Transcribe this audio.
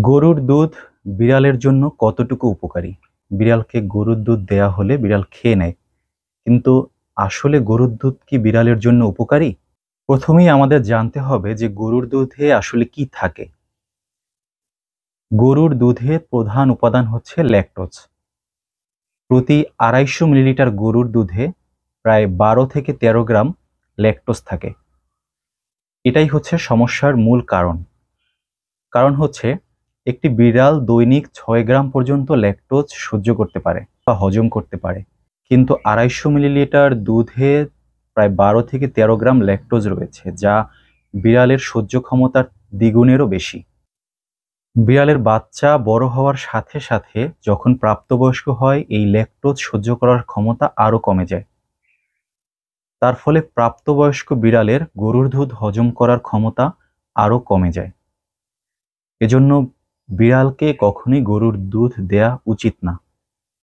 গরুর দুধ বিড়ালের জন্য কতটুকু উপকারী? বিড়ালকে গরুর দুধ দেয়া হলে বিড়াল খেয়ে নেয়। কিন্তু আসলে গরুর দুধ কি বিড়ালের জন্য উপকারী? প্রথমেই আমাদের জানতে হবে যে গরুর দুধে আসলে কি থাকে। গরুর দুধের প্রধান উপাদান হচ্ছে ল্যাকটোজ। প্রতি ২৫০ মিলিলিটার গরুর দুধে প্রায় ১২ থেকে ১৩ গ্রাম ল্যাকটোজ থাকে। এটাই হচ্ছে সমস্যার মূল কারণ। কারণ হচ্ছে একটি বিড়াল দৈনিক ৬ গ্রাম পর্যন্ত ল্যাকটোজ সহ্য করতে পারে বা হজম করতে পারে। কিন্তু ২৫০ মিলিলিটার দুধে প্রায় ১২ থেকে ১৩ গ্রাম ল্যাকটোজ রয়েছে, যা বিড়ালের সহ্য ক্ষমতার দ্বিগুণেরও বেশি। বিড়ালের বাচ্চা বড় হওয়ার সাথে সাথে যখন প্রাপ্তবয়স্ক হয়, এই ল্যাকটোজ সহ্য করার ক্ষমতা আরও কমে যায়। তার ফলে প্রাপ্তবয়স্ক বিড়ালের গরুর দুধ হজম করার ক্ষমতা আরও কমে যায়। এজন্য বিড়ালকে কখনোই গরুর দুধ দেয়া উচিত না।